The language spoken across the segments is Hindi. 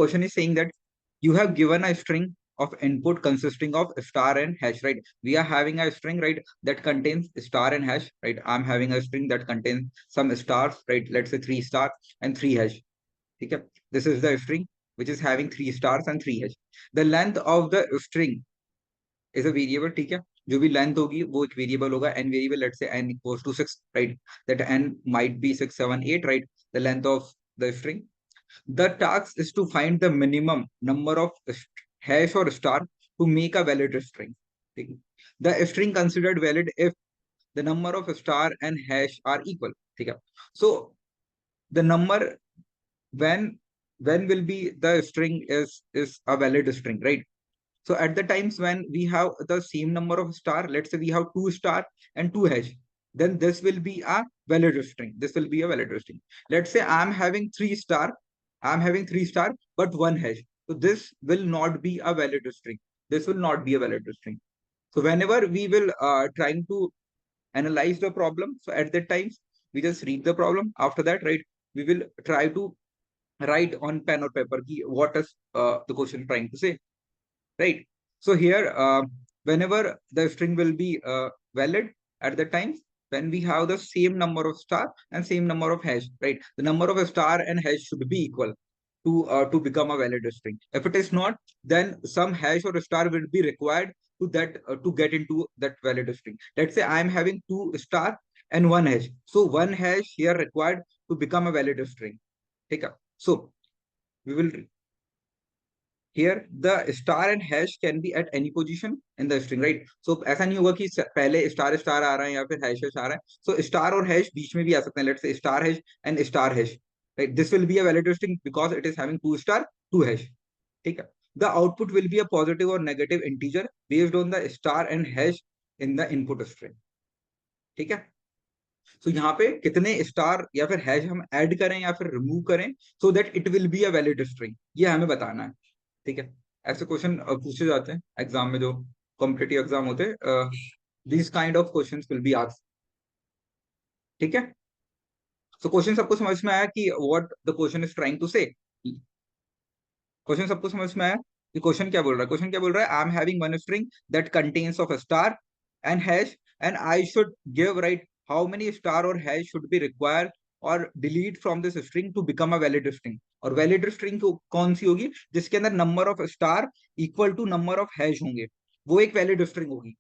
question is saying that you have given a string of input consisting of star and hash, right? We are having a string, right, that contains star and hash, right? I'm having a string that contains some stars, right? Let's say 3 stars and 3 hash. Okay, this is the string which is having 3 stars and 3 hash. The length of the string is a variable. ठीक है, जो भी लेंथ होगी वो एक वेरिएबल होगा, n variable, let's say n equals to 6, right? That n might be 6, 7, 8, right? The length of the string. The task is to find the minimum number of hash or star to make a valid string. The string considered valid if the number of star and hash are equal. ठीक है, so the number when will be the string is a valid string, right? So at the times when we have the same number of star, let's say we have 2 star and 2 hash, then this will be a valid string. This will be a valid string. Let's say I'm having 3 star, but 1 hash. So this will not be a valid string. This will not be a valid string. So whenever we will trying to analyze the problem, so at that times we just read the problem. After that, right, we will try to write on pen or paper what is the question trying to say. Right. So here, whenever the string will be valid at the times when we have the same number of star and same number of hash, right? The number of star and hash should be equal to become a valid string. If it is not, then some hash or star will be required to get into that valid string. Let's say I am having 2 star and 1 hash. So 1 hash here required to become a valid string. Take up. So we will here the star and hash can be at any position in the string, right? So ऐसा नहीं होगा कि पहले स्टार स्टार आ रहा है या फिर हैश हैश आ रहा है. So स्टार और हैश बीच में भी आ सकते हैं. Let's say star hash and star hash, right? This will be a valid string because it is having 2 star 2 hash. ठीक है. The output will be a positive or negative integer based on the star and hash in the input string. ठीक है. So यहाँ पे कितने स्टार या फिर हैश हम ऐड करें या फिर रिमूव करें so that it will be a valid string, ये हमें बताना है. ठीक है. ऐसे क्वेश्चन पूछे जाते हैं एग्जाम में, जो कॉम्पिटिटिव एग्जाम होते हैं. This kind of questions will be asked. ठीक है. सो क्वेश्चन सबको समझ में आया कि what the question is trying to say? Question सबको समझ में आया कि क्वेश्चन क्या बोल रहा है? क्वेश्चन क्या बोल रहा है? I am having one string that contains of a star and hash and I should give right how many star और हैश शुड बी रिक्वायर्ड और delete from this string to become a valid string. और वैलिड स्ट्रिंग कौन सी होगी? जिसके अंदर number of star equal to number of hash होंगे, वो एक वैलिड स्ट्रिंग होगी.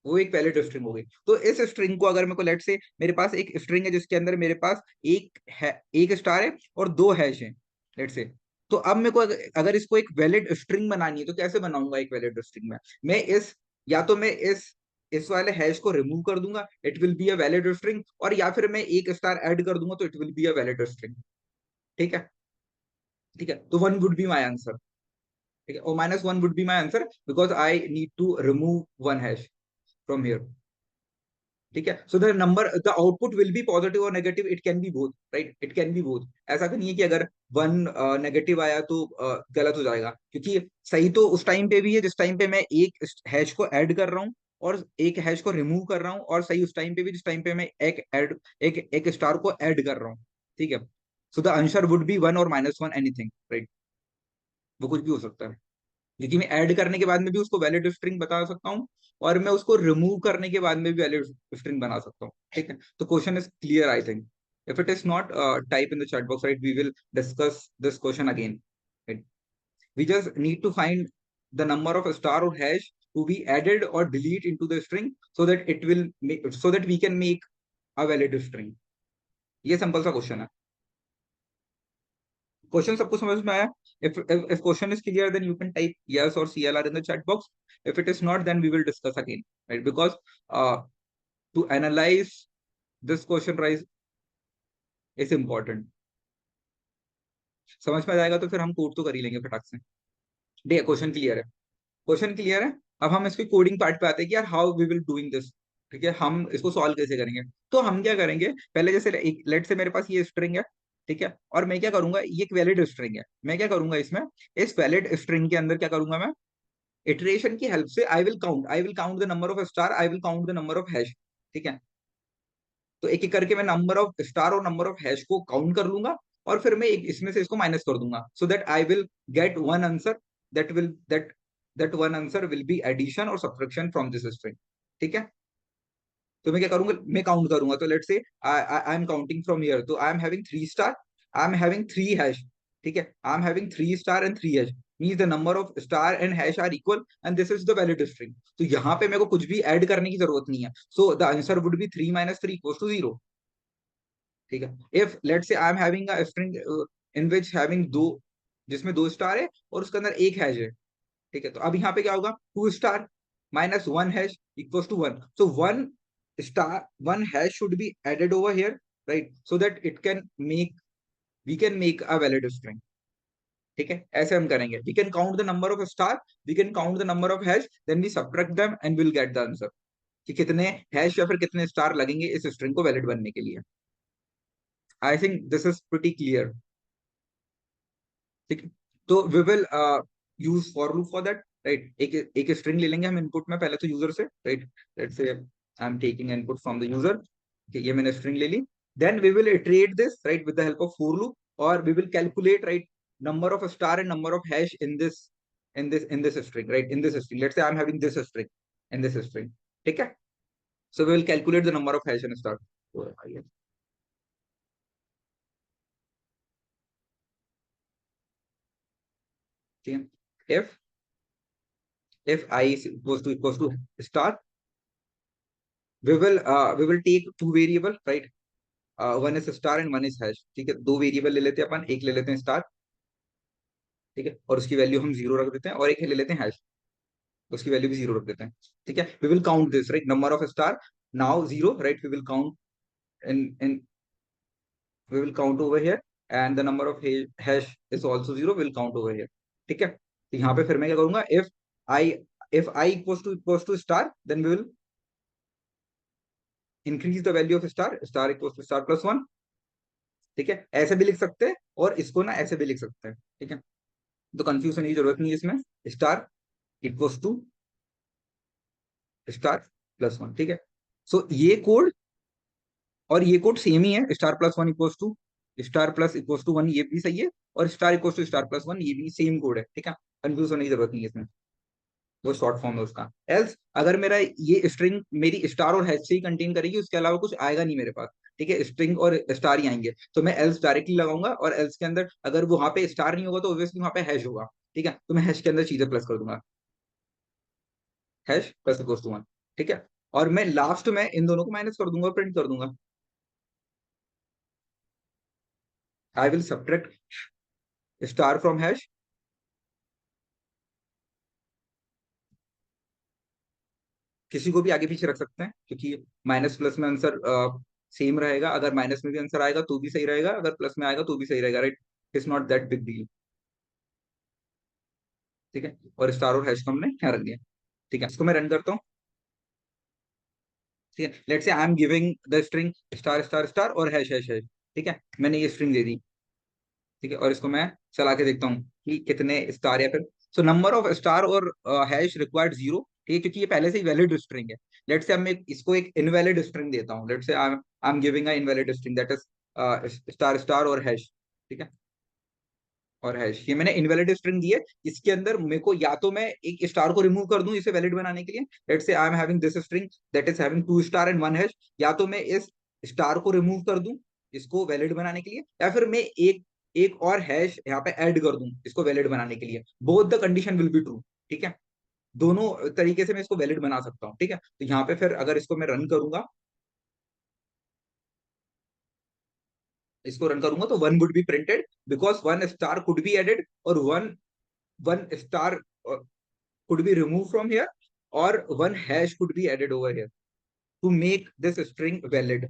वो एक वैलिड स्ट्रिंग होगी. तो इस स्ट्रिंग को अगर मेरे को लेट से मेरे पास एक स्ट्रिंग है जिसके अंदर मेरे पास एक स्टार है और 2 हैश है लेट से. तो अब मेरे को अगर इसको एक वैलिड स्ट्रिंग बनानी है तो कैसे बनाऊंगा एक वैलिड स्ट्रिंग में? मैं इस या तो मैं इस वाले हैश को रिमूव कर दूंगा, it will be a valid string, और या फिर मैं एक स्टार ऐड कर दूंगा तो it will be a valid string. ठीक है. ठीक है. तो 1 वुड बी माई आंसर. ठीक है. और -1 would be my answer because I need to remove 1 hash from here. ठीक है. So the number the output will be positive और negative, it can be both, right? It can be both. ऐसा तो नहीं है कि अगर 1 नेगेटिव आया तो गलत हो जाएगा, क्योंकि सही तो उस टाइम पे भी है जिस टाइम पे मैं एक हैश को ऐड कर रहा हूँ और एक हैश को रिमूव कर रहा हूँ, और सही उस टाइम पे भी जिस टाइम पे मैं एक स्टार को ऐड कर रहा हूँ. ठीक है. So the answer would be 1 और -1, एनीथिंग, राइट? वो कुछ भी हो सकता है, क्योंकि मैं ऐड करने के बाद में भी उसको वैलिड स्ट्रिंग बता सकता हूँ और मैं उसको रिमूव करने के बाद में भी वैलिड स्ट्रिंग बना सकता हूँ. ठीक है. तो question is clear I think. If it is not, type in the chat box, right? We will discuss this question again. Right? We just need to find the number of star or hash to be added or delete into the string so that it will make, so that we can make a valid string. ये सिंपल सा क्वेश्चन है. क्वेश्चन सबको समझ में आया? if question is clear then you can type yes or CLR in the chat box. If it is not, then we will discuss again, right? Because to analyze this question rise is important. समझ में आएगा तो फिर हम कोड तो कर ही लेंगे फटाक से. ठीक है. क्वेश्चन क्लियर है? क्वेश्चन क्लियर है. अब हम इसके कोडिंग पार्ट पे आते हैं कि यार how we will doing this. ठीक है. हम इसको सॉल्व कैसे करेंगे? तो हम क्या करेंगे, पहले जैसे लेट से मेरे पास ये स्ट्रिंग है. ठीक है. और मैं क्या करूंगा, ये एक वैलिड स्ट्रिंग है. मैं क्या करूंगा इसमें, इस वैलिड स्ट्रिंग के अंदर क्या करूंगा मैं, इटरेशन की हेल्प से I will count the number of star, I will count the number of hash. ठीक है. तो एक एक करके मैं नंबर ऑफ स्टार और नंबर ऑफ हैश को काउंट कर लूंगा और फिर मैं एक इसमें से इसको माइनस कर दूंगा, so that I will get one answer, that one answer will be addition और सब्ट्रैक्शन फ्रॉम दिस स्ट्रिंग। ठीक है, तो मैं क्या करूंगा, मैं काउंट करूंगा, तो let's say I am counting from here, तो I am having 3 star, I am having 3 hash. ठीक है, I am having 3 star and 3 hash, means the number of star and hash are equal and this is the valid string. तो यहाँ पे मेरे को कुछ भी ऐड करने की जरूरत नहीं है, so the answer would be 3 - 3 = 0। ठीक है, if let's say I am having a string in which having दो, जिसमें 2 स्टार है और उसके अंदर एक हैश है। ठीक है, तो अब यहाँ पे क्या होगा, 2 star minus 1 hash equals to 1, so 1 star 1 hash should be added over here, right, so that it can make, we can make a valid string. ठीक है, ऐसे हम करेंगे, we can count the number of star, we can count the number of hash, then we subtract them and will get the answer, कि कितने हैश या फिर कितने स्टार लगेंगे इस स्ट्रिंग को वैलिड बनने के लिए। I think this is pretty clear. ठीक है, तो we will use for loop for that, right. एक एक स्ट्रिंग ले लेंगे हम इनपुट में पहले तो यूजर से, right, let's say I am taking input from the user, ये मैंने स्ट्रिंग ले ली, then we will iterate this, right, with the help of for loop, और we will calculate, right, number of star and number of hash in this string, right, in this string, let's say I'm having this string in this string, ठीक है, so we will calculate the number of hash and star, ठीक है, if I is equals to star, we will take two variable, right, one is star and one is hash। ठीक है, दो वेरिएबल ले लेते हैं अपन, एक ले लेते हैं स्टार, ठीक है, और उसकी वैल्यू हम 0 रख देते हैं, और एक ले लेते हैं हैश, उसकी वैल्यू भी 0 रख देते हैं। ठीक है, we will count this, right, number of star now 0, right, we will count in we will count over here, and the number of hash is also 0, we will count over here। ठीक है, तो यहाँ पे फिर मैं क्या करूंगा, i if I equals to star, then we will increase the value of star equals to star plus 1। ठीक है, ऐसे भी लिख सकते हैं और इसको ना ऐसे भी लिख सकते हैं। ठीक है, तो कंफ्यूजन की जरूरत नहीं है इसमें, star equals to star plus 1। ठीक है, सो ये कोड और ये कोड सेम ही है, star plus 1 equals to star plus equals to 1, ये भी सही है, और star equals to star plus 1, ये भी सेम कोड है। ठीक है, कंफ्यूज होने की जरूरत नहीं है इसमें, वो शॉर्ट फॉर्म है उसका। एल्स अगर मेरा ये स्ट्रिंग मेरी स्टार और हैश से ही कंटेन करेगी, उसके अलावा कुछ आएगा नहीं मेरे पास, ठीक है, स्ट्रिंग और स्टार ही आएंगे, तो मैं एल्स डायरेक्टली लगाऊंगा, और एल्स के अंदर अगर वहां पे स्टार नहीं होगा तो ऑब्वियसली वहां पे हैश होगा। ठीक है, तो मैं हैश के अंदर सीधे प्लस कर दूंगा, हैश प्लस इक्वल्स टू 1। ठीक है, और मैं लास्ट में इन दोनों को माइनस कर दूंगा और प्रिंट कर दूंगा, I will subtract star from hash. किसी को भी आगे पीछे रख सकते हैं, क्योंकि माइनस प्लस में आंसर सेम रहेगा, अगर माइनस में भी आंसर आएगा तो भी सही रहेगा, अगर प्लस में आएगा तो भी सही रहेगा, right, it's not that big deal. ठीक है, और स्टार और हैश को हमने यहाँ रख दिया। ठीक है, इसको मैं रन करता हूँ। ठीक है, let's say I am giving the string star star star और हैश हैश हैश। ठीक है, मैंने ये स्ट्रिंग दे दी। ठीक है, और इसको मैं चला के देखता हूँ कि कितने स्टार या फिर, सो नंबर ऑफ स्टार और हैश रिक्वायर्ड 0। ठीक है, क्योंकि ये पहले से ही वैलिड स्ट्रिंग है। लेट्स से मैं इसको एक इनवैलिड स्ट्रिंग देता हूँ, let's say I am giving a invalid string that is star star और हैश। ठीक है, और हैश, ये मैंने इनवैलिड स्ट्रिंग दी है, इसके अंदर मेरे को या तो मैं एक स्टार को रिमूव कर दूं इसे वैलिड बनाने के लिए, let's say I am having this string that is having 2 star and 1 hash, या तो मैं इस स्टार को रिमूव कर दूं इसको वैलिड बनाने के लिए, या फिर मैं एक एक और हैश यहाँ पे ऐड कर दूं इसको वैलिड बनाने के लिए, both the condition will be true. ठीक है, दोनों तरीके से मैं इसको वैलिड बना सकता हूँ। ठीक है, तो यहाँ पे फिर अगर इसको मैं रन करूंगा, इसको रन करूंगा, तो 1 would be printed because 1 star could be added, और one one star could be removed from here, or one hash could be added over here to make this string valid।